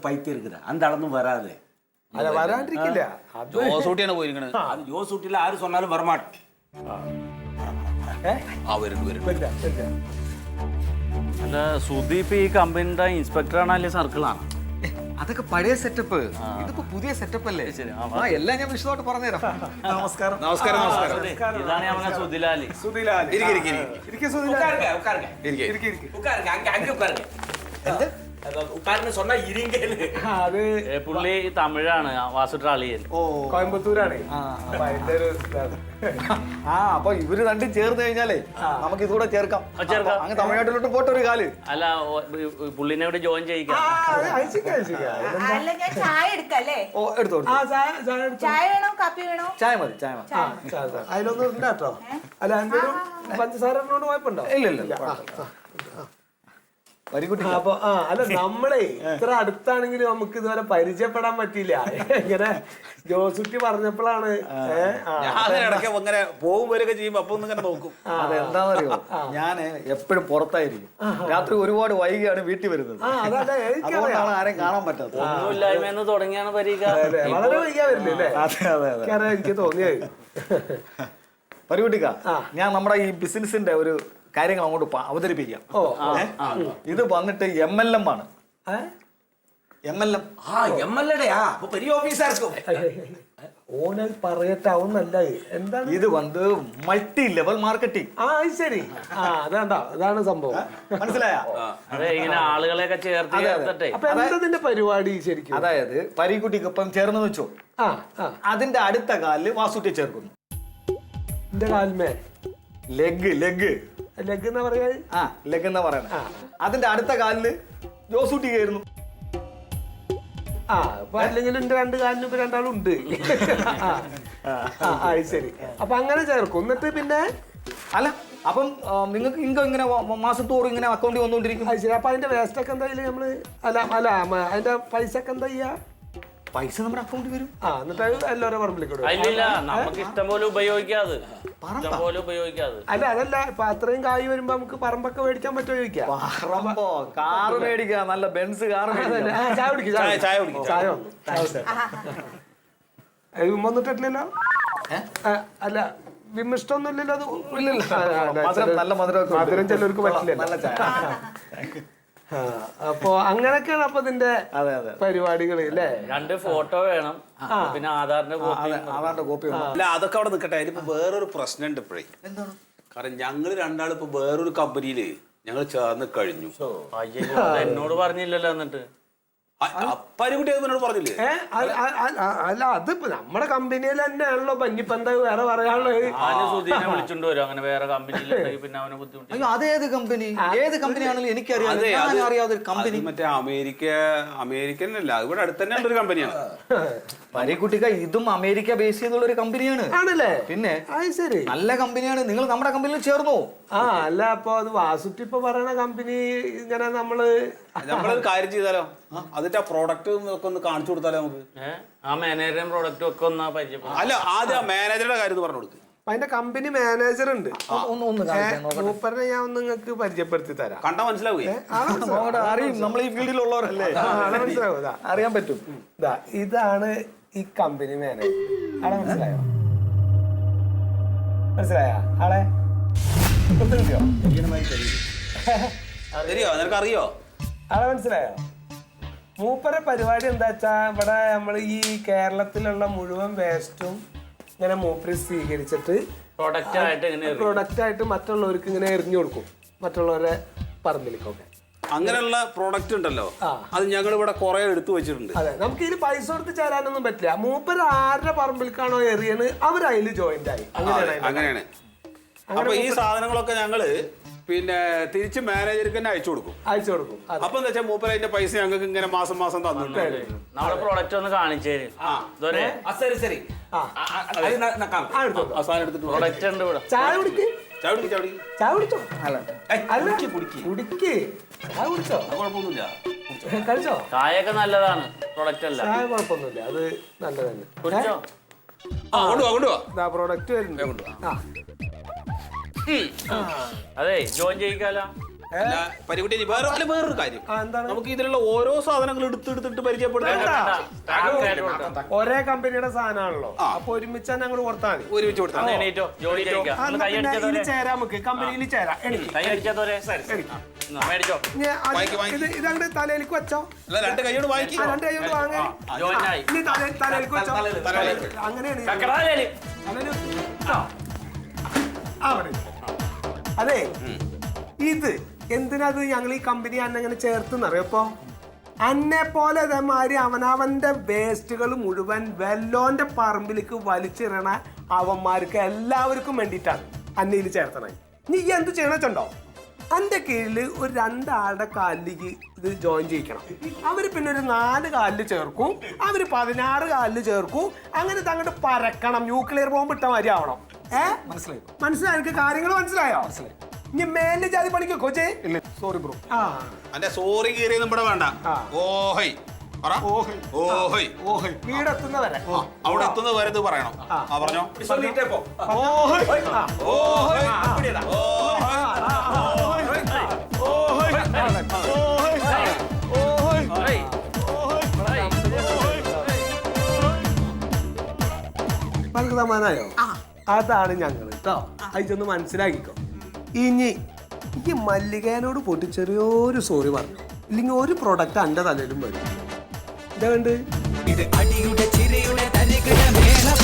பைத்தியம் இருக்குதா அந்த அளவும் வராது. അല്ല വരാണ്ടിരിക്കില്ല. ജോസൂട്ടിയാണ് പോയിരിക്കണത്. அது யோசூட்டில ஆறு சொன்னாலும் வரமாட்டேன். വരില്ല. അല്ല സുദീപ് ഈ കമ്പനിയുടെ ഇൻസ്പെക്ടർ ആണല്ലേ സർക്കിളാണ്? അതൊക്കെ പഴയ സെറ്റപ്പ്. ഇതിപ്പോ പുതിയ സെറ്റപ്പ് അല്ലേ? എല്ലാം ഞാൻ വിശദമായിട്ട് പറഞ്ഞുതരാം. നമസ്കാരം. നമസ്കാരം നമസ്കാരം. ഇതാണ് ഞമ്മളെ സുധിലാലി. സുധിലാലി. ഇരിക്ക് സുധിലാലി. உட்காருங்க உட்காருங்க ഇരിക്ക്. உட்காருங்க அங்க உட்காருங்க. എന്ത്? ഉட்காരുന്ന് சொன்னா ഇരിങ്കല്. അത് പുള്ളി തമിഴാണ്, വാസുട്ട അളിയൻ. കോയമ്പത്തൂരാണ്. അപ്പൊ അതിന്റെ ഒരു ഇതാണ്. അപ്പൊ ഇവര് രണ്ടും ചേർന്ന് കഴിഞ്ഞാലേ നമുക്ക് ഇതുകൂടെ ചേർക്കാം. അങ്ങ് തമിഴ്നാട്ടിലോട്ട് പോട്ടെ ഒരു കാല്. അല്ല പുള്ളിനെ ഇവിടെ ജോയിൻ ചെയ്യിക്കാം. അല്ല ഞാൻ ചായ എടുക്കല്ലേ? ഓ എടുത്തോ. ചായ വേണോ കാപ്പി വേണോ? ചായ മതി, ചായ മതി. അതിലൊന്നും ഉണ്ടാട്ടോ. അല്ല എന്തെങ്കിലും പഞ്ചസാരനോട് കുഴപ്പമുണ്ടോ? ഇല്ല. അപ്പൊ അല്ല നമ്മളെ ഇത്ര അടുത്താണെങ്കിലും നമുക്ക് ഇതുവരെ പരിചയപ്പെടാൻ പറ്റിയില്ല. ഇങ്ങനെ ജോസുട്ടി പറഞ്ഞപ്പോഴാണ് ഇടയ്ക്ക് ഇങ്ങനെ പോകുമ്പോഴൊക്കെ ചെയ്യുമ്പോ അപ്പൊ ഒന്നിങ്ങനെ നോക്കും. അതെന്താണെന്നറിയോ, ഞാന് എപ്പോഴും പുറത്തായിരിക്കും. രാത്രി ഒരുപാട് വൈകിയാണ് വീട്ടിൽ വരുന്നത്. അതുകൊണ്ടാണ് ആരെയും കാണാൻ പറ്റാത്തത്. ഒന്നുമില്ലായ്മ തുടങ്ങിയാണ് പരീക്ഷ. വളരെ വൈകിയാ വരില്ലേ? അതെ. എനിക്ക് തോന്നിയത് പരികുട്ടിക്ക, ഞാൻ നമ്മുടെ ഈ ബിസിനസിന്റെ ഒരു കാര്യങ്ങൾ അങ്ങോട്ട് അവതരിപ്പിക്കാം. ഇത് വന്നിട്ട് MLM ആണ്. MLM. எம்எல்ஏடா அப்ப பெரிய ஆபீஸா இருக்கும். ഓനൽ പറയട്ടാവുന്നല്ല. എന്താണ് ഇത് വന്ന് മൾട്ടി ലെവൽ മാർക്കറ്റിംഗ്. ശരി. അതാണ് സംഭവം. മനസ്സിലായ? അതെ, ഇങ്ങനെ ആളുകളെയൊക്കെ ചേർത്തിട്ടെ. അപ്പൊ എന്താ ഇതിന്റെ പരിപാടി ശരിക്കും? അതായത് പരികുട്ടിക്കൊപ്പം ചേർന്ന് വെച്ചോ, അതിന്റെ അടുത്ത കാലില് വാസുട്ടി ചേർക്കുന്നു. എന്റെ കാൽമേ ലെഗ് എന്നാ പറയാ? ലെഗ് എന്നാ പറയണ. അതിന്റെ അടുത്ത കാലില് ജോസൂട്ടി കയറുന്നു. അപ്പൊ അല്ലെങ്കിൽ എന്റെ രണ്ട് കാലിനും ഇപ്പൊ രണ്ടാളും ഉണ്ട്. ശരി. അപ്പൊ അങ്ങനെ ചേർക്കും. എന്നിട്ട് പിന്നെ അല്ല അപ്പം നിങ്ങൾക്ക് ഇൻകം ഇങ്ങനെ മാസത്തോറും ഇങ്ങനെ അക്കൗണ്ടിൽ വന്നുകൊണ്ടിരിക്കും. ശരി. അപ്പൊ അതിന്റെ വേസ്റ്റ് ഒക്കെ എന്തായാലും നമ്മള് അല്ല അതിന്റെ പൈസ ഒക്കെ എന്താ ചെയ്യാ? പൈസ നമ്മുടെ അക്കൗണ്ടിൽ വരും. എന്നിട്ട് എല്ലാവരും പറമ്പിലേക്ക്. ഇല്ല, നമുക്ക് ഇഷ്ടം പോലെ ഉപയോഗിക്കാതെ. അല്ല അതല്ല, ഇപ്പൊ അത്രയും കായ് വരുമ്പോ നമുക്ക് പറമ്പൊക്കെ മേടിക്കാൻ പറ്റുമോ ചോദിക്കാം. പറമ്പോ കാറ് മേടിക്കാം, നല്ല ബെൻസ് കാറ്. ചായ കുടിക്കും. ചായ വന്നിട്ടില്ലല്ലോ. അല്ല വിമിഷ്ടൊന്നും ഇല്ലല്ലോ. അത് നല്ല മധുരം ചിലർക്ക് പറ്റില്ല. നല്ല ചായ. അപ്പൊ അങ്ങനൊക്കെയാണ് അപ്പൊ ഇതിന്റെ പരിപാടികൾ അല്ലേ? 2 ഫോട്ടോ വേണം, പിന്നെ ആധാറിന്റെ കോപ്പി. അല്ല അതൊക്കെ അവിടെ നിൽക്കട്ടെ. അതിലിപ്പോ വേറൊരു പ്രശ്നമുണ്ട് ഇപ്പോഴേ. എന്താണ്? കാരണം ഞങ്ങള് രണ്ടാളും ഇപ്പൊ വേറൊരു കമ്പനിയില് ഞങ്ങൾ ചേർന്ന് കഴിഞ്ഞു. എന്നോട് പറഞ്ഞില്ലല്ലോ. എന്നിട്ട് പരികുട്ടി എന്നോട് പറഞ്ഞില്ലേ? അല്ല അതിപ്പോ നമ്മുടെ കമ്പനിയിൽ തന്നെയാണല്ലോ. ഇനിയിപ്പോ എന്താ വേറെ പറയാനുള്ളത്? സുധീനെ വിളിച്ചോണ്ട് വരും. അങ്ങനെ വേറെ കമ്പനിയിലുണ്ടെങ്കിൽ പിന്നെ അവനെ ബുദ്ധിമുട്ട്. അയ്യോ, അതേത് കമ്പനി? ഏത് കമ്പനി ആണെങ്കിലും എനിക്കറിയാം. അറിയാതെ കമ്പനി മറ്റേ അമേരിക്കനല്ല, ഇവിടെ അടുത്ത് തന്നെ ഉള്ളൊരു കമ്പനിയാണ്. പരികുട്ടിക്ക, ഇതും അമേരിക്ക ബേസ് ചെയ്തുള്ള ഒരു കമ്പനിയാണ്. ആണല്ലേ? പിന്നെ ശരി, നല്ല കമ്പനിയാണ്. നിങ്ങൾ നമ്മുടെ കമ്പനിയിൽ ചേർന്നോ? അല്ല അപ്പൊ അത് വാസുട്ടി ഇപ്പൊ പറയണ കമ്പനി ഇങ്ങനെ നമ്മളൊരു കാര്യം ചെയ്താലോ, അതിന്റെ പ്രോഡക്റ്റ് ഒക്കെ ഒന്ന് കാണിച്ചു കൊടുത്താലോ നമുക്ക്? ആ മാനേജറും പ്രോഡക്റ്റും ഒക്കെ ഒന്ന് പരിചയപ്പെടും. അല്ല ആദ്യം ആ മാനേജറുടെ കാര്യം പറഞ്ഞു കൊടുക്കും. അതിന്റെ കമ്പനി മാനേജർ ഉണ്ട്. മൂപ്പറിനെ ഞാൻ ഒന്ന് നിങ്ങൾക്ക് പരിചയപ്പെടുത്തി തരാം. കണ്ടാ മനസ്സിലാവേ? അറിയും, നമ്മൾ ഈ ഫീൽഡിലുള്ളവരല്ലേ, മനസ്സിലാവും. അറിയാൻ പറ്റും. ഇതാണ് ഈ കമ്പനി മാനേജർ. ആളെ മനസ്സിലായോ? ആളെ നിനക്കറിയോ? ആളെ മനസ്സിലായോ? മൂപ്പരെ പരിപാടി എന്താ വെച്ചാ, ഇവിടെ നമ്മൾ ഈ കേരളത്തിലുള്ള മുഴുവൻ വേസ്റ്റും ഇങ്ങനെ മൂപ്പര് സ്വീകരിച്ചിട്ട് പ്രൊഡക്റ്റ് ആയിട്ട് മറ്റുള്ളവർക്ക് ഇങ്ങനെ എറിഞ്ഞു കൊടുക്കും, മറ്റുള്ളവരെ പറമ്പിലേക്കൊക്കെ. അങ്ങനെയുള്ള പ്രോഡക്റ്റ് ഉണ്ടല്ലോ, അത് ഞങ്ങൾ ഇവിടെ കുറെ എടുത്തു വെച്ചിട്ടുണ്ട്. അതെ, നമുക്ക് ഇതിന് പൈസ കൊടുത്ത് ചേരാനൊന്നും പറ്റില്ല. മൂപ്പര് ആരുടെ പറമ്പിലേക്കാണോ എറിയണ് അവരതിൽ ജോയിന്റ് ആയി. അങ്ങനെയാണ്. അപ്പൊ ഈ സാധനങ്ങളൊക്കെ ഞങ്ങള് പിന്നെ തിരിച്ച് മാനേജർക്ക് തന്നെ അയച്ചു കൊടുക്കും. അപ്പൊ എന്താ വെച്ചാൽ മൂപ്പര് അതിന്റെ പൈസ ഞങ്ങൾക്ക് ഇങ്ങനെ മാസം തന്നിട്ടുണ്ട്. നമ്മുടെ പ്രോഡക്റ്റ് ഒന്ന് കാണിച്ചേരും. ശരി. പ്രോഡക്റ്റ് ഉണ്ട് ഇവിടെ. ചായ കുടിക്ക്. ചായ കുടിച്ചോ? കുഴപ്പമൊന്നുമില്ല. കഴിച്ചോ? ചായയൊക്കെ നല്ലതാണ്, പ്രോഡക്റ്റ് അല്ല. ചായ കുഴപ്പമൊന്നുമില്ല, അത് നല്ലതന്നെ. കുടിച്ചോ? പ്രോഡക്റ്റ് വരുന്നുണ്ട്. അതെ, ജോയിൻ ചെയ്യിക്കാലോ. അല്ല പരികുട്ടി വേറൊരു കാര്യം എന്താണ്? നമുക്ക് ഇതിലുള്ള ഓരോ സാധനങ്ങൾ എടുത്തിട്ട് പരിചയപ്പെടുത്താൻ ഒരേ കമ്പനിയുടെ സാധനമാണല്ലോ അപ്പൊ ഒരുമിച്ച് തന്നെ അങ്ങോട്ട് കൊടുത്താൽ മതി. ഒരുമിച്ച് കൊടുത്താൽ എണീറ്റോ ജോലി ചെയ്യിക്കാം. ഒന്ന് കൈ ഇനി അടിച്ചതോരെ ചേരാം, നമുക്ക് കമ്പനിയിൽ ചേരാം. എനിക്ക് കൈ അടിച്ചതോരെ മേടിച്ചോ. ഇതങ്ങോട്ട് തലയിലേക്ക് വെച്ചോ. അല്ല രണ്ട് കൈയോട് വായിക്കും. 2 കൈ കൊണ്ട് വാങ്ങാൻ ജോയിൻ ആയി. ഇനി തലയിലേക്ക് വെച്ചോ. അങ്ങനെയാണ് ചക്രാലേലി. അവിടെ. അതെ, ഇത് എന്തിനത് ഞങ്ങൾ ഈ കമ്പനി അന്നെങ്ങനെ ചേർത്തെന്നറിയോ? ഇപ്പൊ അന്നെ പോലെ ഇതേമാതിരി അവനവന്റെ വേസ്റ്റുകൾ മുഴുവൻ വെല്ലോന്റെ പറമ്പിലേക്ക് വലിച്ചിടണ അവന്മാർക്ക് എല്ലാവർക്കും വേണ്ടിയിട്ടാണ് അന്നയിൽ ചേർത്തണത്. നീ എന്ത് ചെയ്യണോ? എൻ്റെ കീഴിൽ ഒരു 2 ആളുടെ കാലിലേക്ക് ഇത് ജോയിൻ ചെയ്യിക്കണം. അവർ പിന്നെ ഒരു 4 കാലിൽ ചേർക്കും, അവർ 16 കാലിൽ ചേർക്കും. അങ്ങനെ അങ്ങോട്ട് പരക്കണം. ന്യൂക്ലിയർ ബോംബ് ഇട്ട മാതിരി ആവണം. മനസ്സിലായി? എനിക്ക് കാര്യങ്ങൾ മനസ്സിലായോ? ഇനി മേലിന്റെ ജാതി പണിക്കോ കോച്ചേ? Sorry bro. അന്റെ സോറി കീറിയ നമ്മുടെ വേണ്ട. ഓഹൈ വീടെത്തുന്നവരെ അവിടെ എത്തുന്ന വരെ ഇത് പറയണം. പറഞ്ഞോ. നമുക്ക് സമാധാനമായോ? അതാണ് ഞങ്ങൾ കേട്ടോ. അതൊന്ന് മനസ്സിലാക്കിക്കോ. ഇനി ഈ മല്ലികേനോട് പോയിട്ട് ചെറിയൊരു സോറി പറഞ്ഞു, ഇല്ലെങ്കിൽ ഒരു പ്രൊഡക്റ്റ് എൻ്റെ തലയിലും വരും. ഇതാ കണ്ട് ഇത് അടിയുടെ ചിരയുടെ തരികിട മേളം